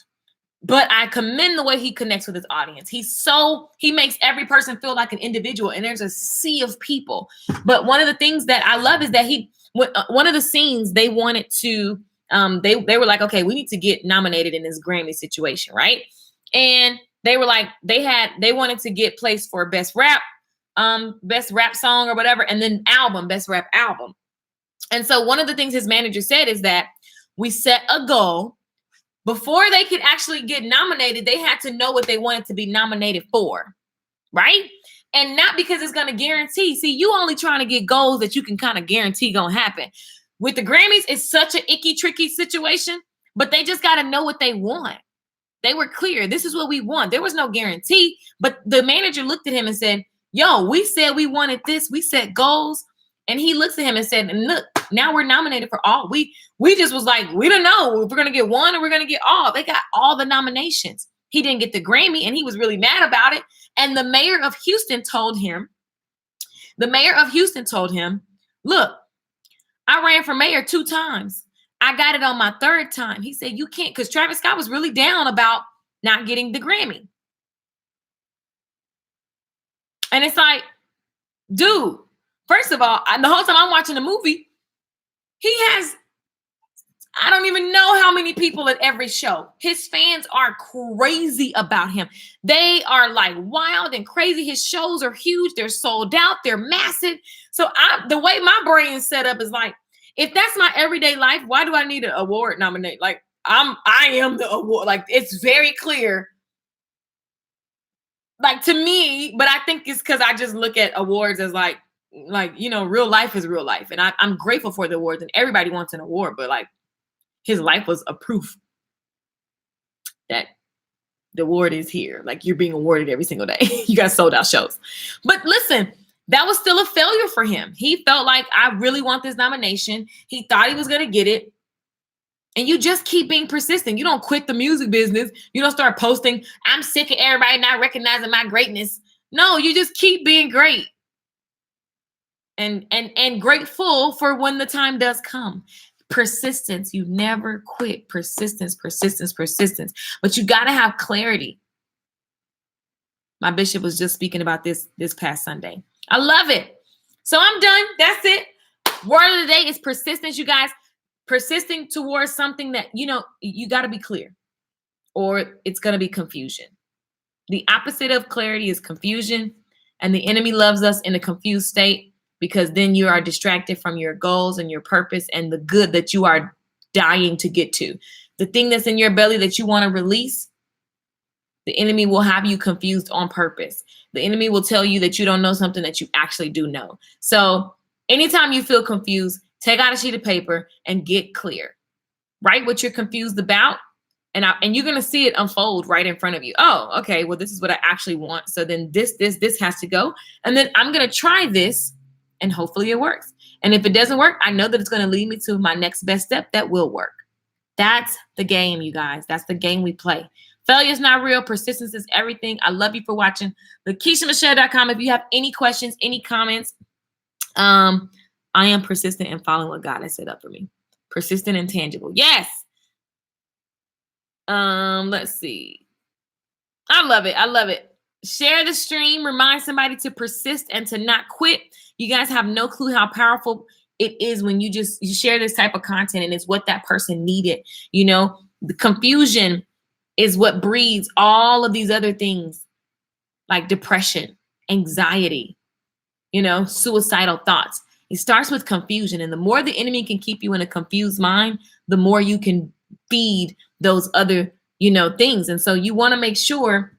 But I commend the way he connects with his audience. He makes every person feel like an individual, and there's a sea of people. But one of the things that I love is that one of the scenes they wanted to, they were like, okay, we need to get nominated in this Grammy situation, right? And they were like, they wanted to get placed for best rap song or whatever, and then best rap album. And so one of the things his manager said is that we set a goal. Before they could actually get nominated, they had to know what they wanted to be nominated for, right? And not because it's going to guarantee. See, you only trying to get goals that you can kind of guarantee going to happen. With the Grammys, it's such an icky, tricky situation, but they just got to know what they want. They were clear. This is what we want. There was no guarantee, but the manager looked at him and said, yo, we said we wanted this. We set goals. And he looks at him and said, look, now we're nominated for all. We just was like, we don't know if we're going to get one or we're going to get all. They got all the nominations. He didn't get the Grammy, and he was really mad about it. And the mayor of Houston told him, look, I ran for mayor 2 times. I got it on my 3rd time. He said, you can't, because Travis Scott was really down about not getting the Grammy. And it's like, dude, first of all, the whole time I'm watching the movie, he has, I don't even know how many people at every show. His fans are crazy about him. They are like wild and crazy. His shows are huge. They're sold out. They're massive. So the way my brain is set up is like, if that's my everyday life, why do I need an award nominate? Like I am the award. Like it's very clear. Like to me, but I think it's because I just look at awards as like, real life is real life. And I'm grateful for the awards, and everybody wants an award, but like his life was a proof that the award is here. Like you're being awarded every single day. You got sold out shows. But listen, that was still a failure for him. He felt like, I really want this nomination. He thought he was going to get it. And you just keep being persistent. You don't quit the music business. You don't start posting, I'm sick of everybody not recognizing my greatness. No, you just keep being great. And grateful for when the time does come. Persistence. You never quit. Persistence. But you got to have clarity. My bishop was just speaking about this past Sunday. I love it. So I'm done. That's it. Word of the day is persistence, you guys. Persisting towards something that, you got to be clear, or it's going to be confusion. The opposite of clarity is confusion. And the enemy loves us in a confused state, because then you are distracted from your goals and your purpose and the good that you are dying to get to. The thing that's in your belly that you want to release, the enemy will have you confused on purpose. The enemy will tell you that you don't know something that you actually do know. So anytime you feel confused, take out a sheet of paper and get clear. Write what you're confused about, and you're going to see it unfold right in front of you. Oh, okay, well, this is what I actually want. So then this has to go. And then I'm going to try this, and hopefully it works. And if it doesn't work, I know that it's going to lead me to my next best step that will work. That's the game, you guys. That's the game we play. Failure is not real. Persistence is everything. I love you for watching. LakeishaMichelle.com. If you have any questions, any comments, I am persistent in following what God has set up for me. Persistent and tangible. Yes. Let's see. I love it. Share the stream. Remind somebody to persist and to not quit. You guys have no clue how powerful it is when you share this type of content, and it's what that person needed. You know, the confusion is what breeds all of these other things like depression, anxiety, you know, suicidal thoughts. It starts with confusion. And the more the enemy can keep you in a confused mind, the more you can feed those other, you know, things. And so you want to make sure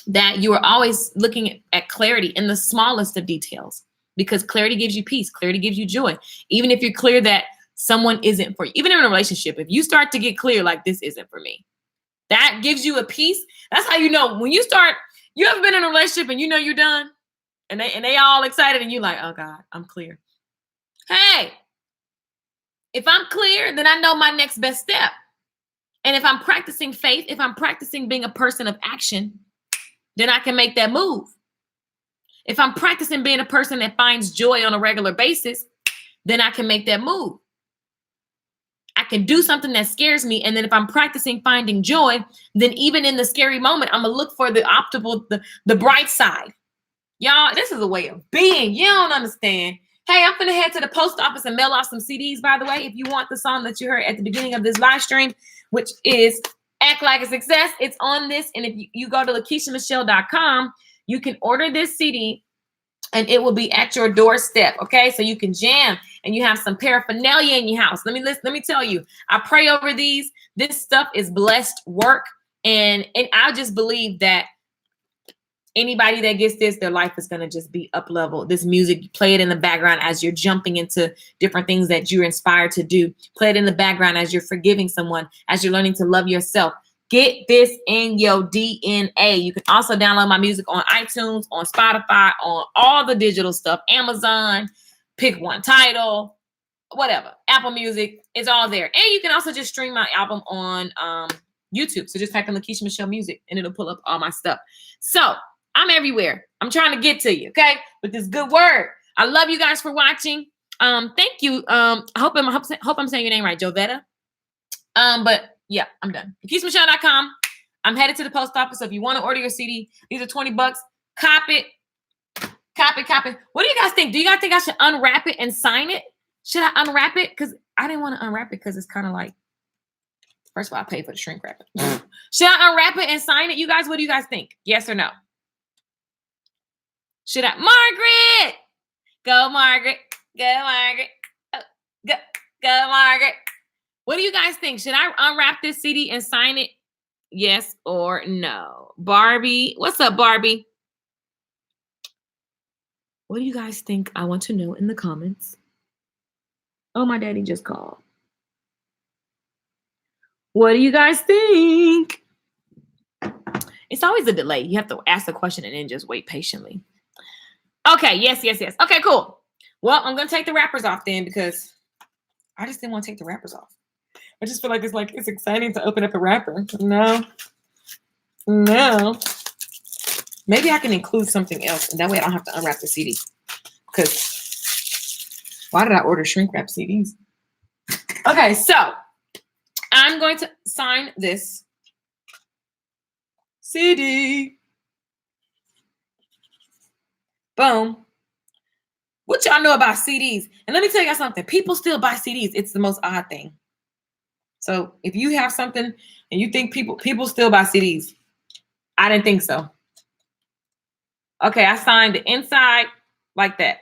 that you are always looking at clarity in the smallest of details, because clarity gives you peace. Clarity gives you joy. Even if you're clear that someone isn't for you, even in a relationship, if you start to get clear, like, this isn't for me, that gives you a peace. That's how you know when you ever been in a relationship and you know you're done, and they all excited and you like, oh God, I'm clear. Hey, if I'm clear, then I know my next best step. And if I'm practicing faith, if I'm practicing being a person of action, then I can make that move. If I'm practicing being a person that finds joy on a regular basis, then I can make that move. I can do something that scares me. And then if I'm practicing finding joy, then even in the scary moment, I'm going to look for the optimal, the bright side. Y'all, this is a way of being. You don't understand. Hey, I'm going to head to the post office and mail off some CDs, by the way. If you want the song that you heard at the beginning of this live stream, which is Act Like a Success, it's on this. And if you go to LakeishaMichelle.com, you can order this CD and it will be at your doorstep. Okay, so you can jam and you have some paraphernalia in your house. Let me tell you, I pray over these. This stuff is blessed work. And I just believe that anybody that gets this, their life is going to just be up level. This music, play it in the background as you're jumping into different things that you're inspired to do. Play it in the background as you're forgiving someone, as you're learning to love yourself. Get this in your DNA. You can also download my music on iTunes, on Spotify, on all the digital stuff, Amazon, pick one title, whatever, Apple Music, it's all there. And you can also just stream my album on YouTube. So just type in Lakeisha Michelle Music and it'll pull up all my stuff. So I'm everywhere. I'm trying to get to you, okay? With this good word. I love you guys for watching. Thank you. I hope I'm saying your name right, Jovetta. But yeah, I'm done. LakeishaMichelle.com. I'm headed to the post office. So if you want to order your CD, these are $20. Cop it. What do you guys think? Do you guys think I should unwrap it and sign it? Should I unwrap it? Because I didn't want to unwrap it because it's kind of like, first of all, I paid for the shrink wrap. Should I unwrap it and sign it? You guys, what do you guys think? Yes or no? Should I? Margaret! Go, Margaret. Go, Margaret. Go, Margaret. What do you guys think? Should I unwrap this CD and sign it? Yes or no? Barbie. What's up, Barbie? What do you guys think? I want to know in the comments. Oh, my daddy just called. What do you guys think? It's always a delay. You have to ask the question and then just wait patiently. Okay, yes. Okay, cool. Well, I'm going to take the wrappers off then because I just didn't want to take the wrappers off. I just feel like it's exciting to open up a wrapper. No. Maybe I can include something else, and that way I don't have to unwrap the CD. Because why did I order shrink wrap CDs? Okay, so I'm going to sign this CD. Boom. What y'all know about CDs? And let me tell y'all something. People still buy CDs. It's the most odd thing. So if you have something and you think people still buy CDs, I didn't think so. Okay, I signed the inside like that.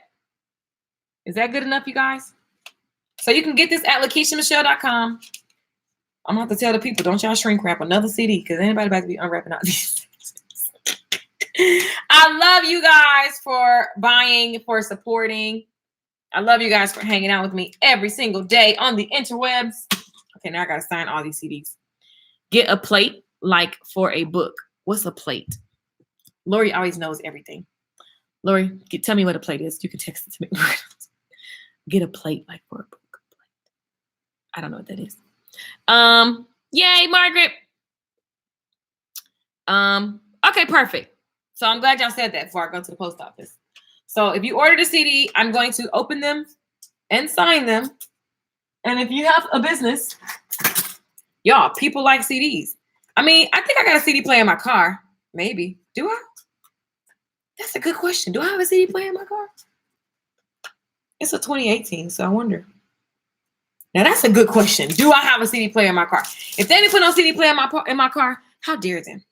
Is that good enough, you guys? So you can get this at LakeishaMichelle.com. I'm going to have to tell the people, don't y'all shrink wrap another CD because anybody about to be unwrapping all these. I love you guys for buying, for supporting. I love you guys for hanging out with me every single day on the interwebs. Okay, now I got to sign all these CDs. Get a plate like for a book. What's a plate? Lori always knows everything. Lori, tell me what a plate is. You can text it to me. Get a plate like for a book. I don't know what that is. Yay, Margaret. Okay, perfect. So I'm glad y'all said that before I go to the post office. So if you ordered a CD, I'm going to open them and sign them. And if you have a business, y'all, people like CDs. I mean, I think I got a CD player in my car. Maybe. Do I? That's a good question. Do I have a CD player in my car? It's a 2018, so I wonder. Now that's a good question. Do I have a CD player in my car? If they didn't put no CD player in my car, how dare them?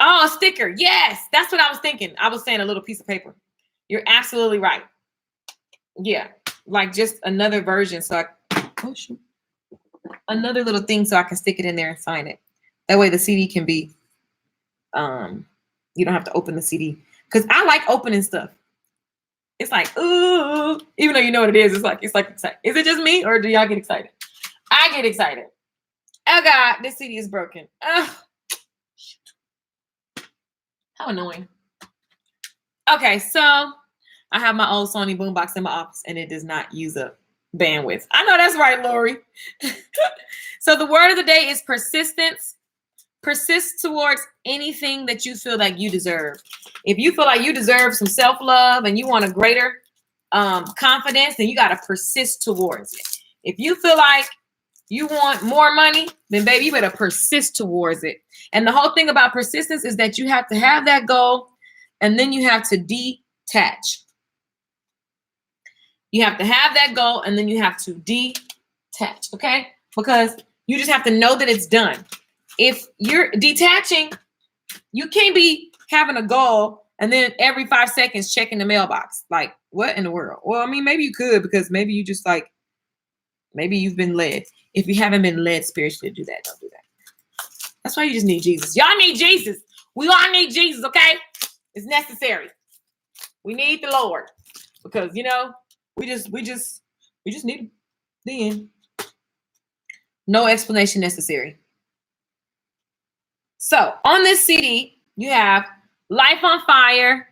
Oh, a sticker. Yes, that's what I was thinking. I was saying a little piece of paper. You're absolutely right. Yeah, like just another version. So another little thing so I can stick it in there and sign it. That way the CD can be, you don't have to open the CD. Because I like opening stuff. It's like, ooh, even though you know what it is, it's like, excited. Is it just me or do y'all get excited? I get excited. Oh God, this CD is broken. Ugh. How annoying. Okay, so I have my old Sony boombox in my office and it does not use up bandwidth. I know that's right, Lori. So the word of the day is persistence. Persist towards anything that you feel like you deserve. If you feel like you deserve some self-love and you want a greater confidence, then you got to persist towards it. If you feel like you want more money, then baby, you better persist towards it. And the whole thing about persistence is that you have to have that goal and then you have to detach. You have to have that goal and then you have to detach, okay? Because you just have to know that it's done. If you're detaching, you can't be having a goal and then every 5 seconds checking the mailbox. Like, what in the world? Well, I mean, maybe you could because maybe you just like, maybe you've been led. If you haven't been led spiritually to do that, don't do that. That's why you just need Jesus. Y'all need Jesus. We all need Jesus, okay? It's necessary. We need the Lord because, you know, we just need him. The end. No explanation necessary. So on this CD, you have Life on Fire,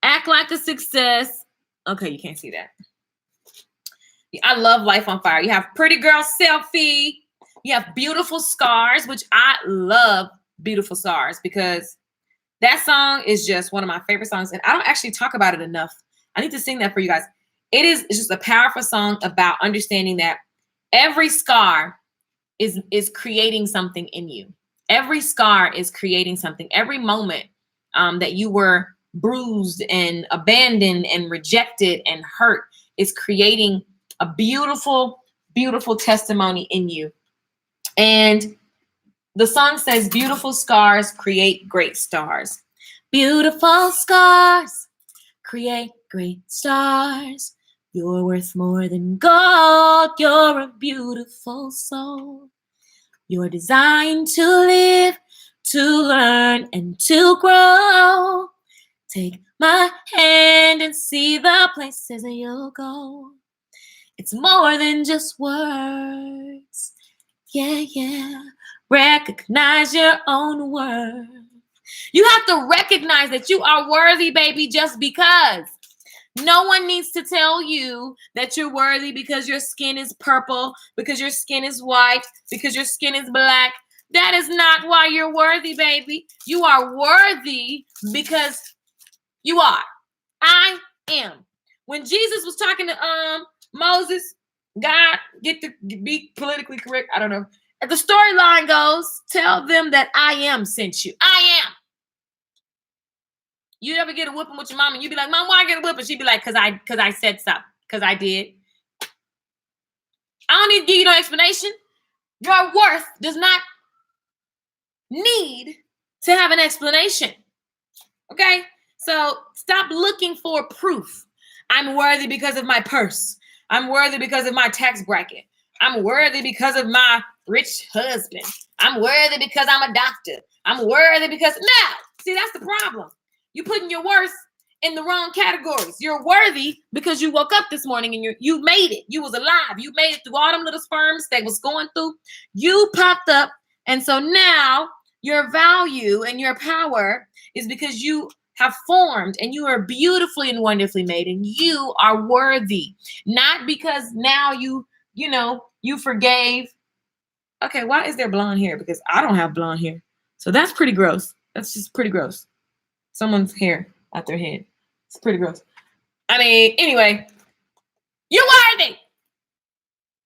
Act Like a Success. Okay, you can't see that. I love Life on Fire. You have Pretty Girl Selfie. You have Beautiful Scars, which I love Beautiful Scars because that song is just one of my favorite songs. And I don't actually talk about it enough. I need to sing that for you guys. It's just a powerful song about understanding that every scar is creating something in you. Every scar is creating something. Every moment that you were bruised and abandoned and rejected and hurt is creating a beautiful, beautiful testimony in you. And the song says, beautiful scars create great stars. Beautiful scars create great stars. You're worth more than gold. You're a beautiful soul. You're designed to live, to learn, and to grow. Take my hand and see the places that you'll go. It's more than just words. Yeah, yeah. Recognize your own worth. You have to recognize that you are worthy, baby, just because. No one needs to tell you that you're worthy because your skin is purple, because your skin is white, because your skin is black. That is not why you're worthy, baby. You are worthy because you are. I am. When Jesus was talking to Moses, God, get to be politically correct. I don't know. The storyline goes, tell them that I am sent you. I am. You ever get a whooping with your mom and you be like, Mom, why I get a whooping? She'd be like, cause I said so. Cause I did. I don't need to give you no explanation. Your worth does not need to have an explanation. Okay? So stop looking for proof. I'm worthy because of my purse. I'm worthy because of my tax bracket. I'm worthy because of my rich husband. I'm worthy because I'm a doctor. I'm worthy because now, see, that's the problem. You're putting your worth in the wrong categories. You're worthy because you woke up this morning and you made it. You was alive. You made it through all them little sperms that was going through. You popped up. And so now your value and your power is because you have formed and you are beautifully and wonderfully made and you are worthy. Not because now you forgave. Okay, why is there blonde hair? Because I don't have blonde hair. So that's pretty gross. That's just pretty gross. Someone's hair out their head. It's pretty gross. I mean, anyway, you're worthy.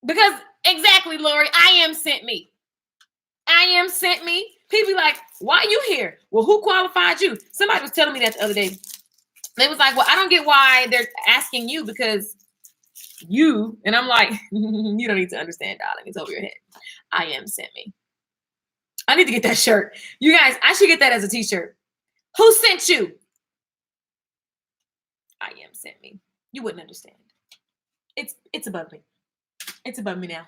Because exactly, Lori, I am sent me. I am sent me. People be like, why are you here? Well, who qualified you? Somebody was telling me that the other day. They was like, well, I don't get why they're asking you because you, and I'm like, you don't need to understand, darling. It's over your head. I am sent me. I need to get that shirt. You guys, I should get that as a t-shirt. Who sent you? I am sent me. You wouldn't understand. It's above me. It's above me now.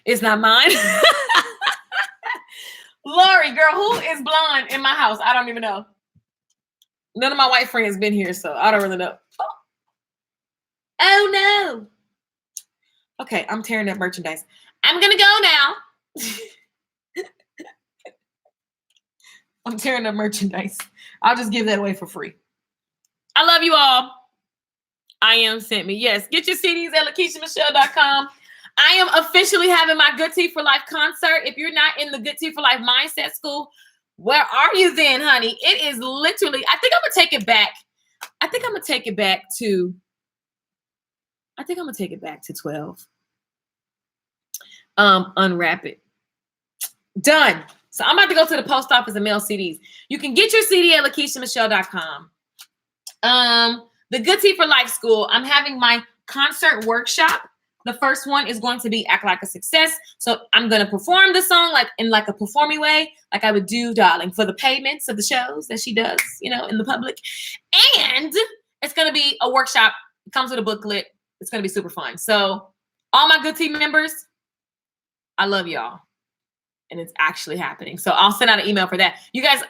It's not mine. Lori, girl, who is blonde in my house? I don't even know. None of my white friends been here, so I don't really know. Oh no. Okay, I'm tearing up merchandise. I'm gonna go now. I'm tearing up merchandise. I'll just give that away for free. I love you all. I am sent me. Yes, get your CDs at LaKeishaMichelle.com. I am officially having my Good Tea for Life concert. If you're not in the Good Tea for Life Mindset School, where are you then, honey? It is literally, I think I'm going to take it back. I think I'm going to take it back to 12. Unwrap it. Done. So I'm about to go to the post office and mail CDs. You can get your CD at LaKeishaMichelle.com. The Good Tea for Life School, I'm having my concert workshop. The first one is going to be Act Like a Success. So I'm going to perform the song like in like a performing way, like I would do, darling, for the payments of the shows that she does, you know, in the public. And it's going to be a workshop. It comes with a booklet. It's going to be super fun. So all my Good Tea members, I love y'all. And it's actually happening. So I'll send out an email for that. You guys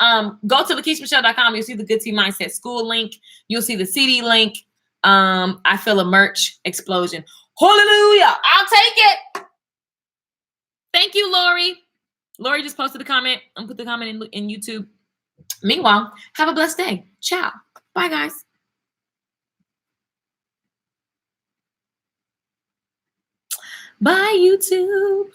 go to LaKeishaMichelle.com. You'll see the Good Tea Mindset School link. You'll see the CD link. I feel a merch explosion. Hallelujah. I'll take it. Thank you, Lori. Lori just posted a comment. I'll put the comment in YouTube. Meanwhile, have a blessed day. Ciao. Bye, guys. Bye, YouTube.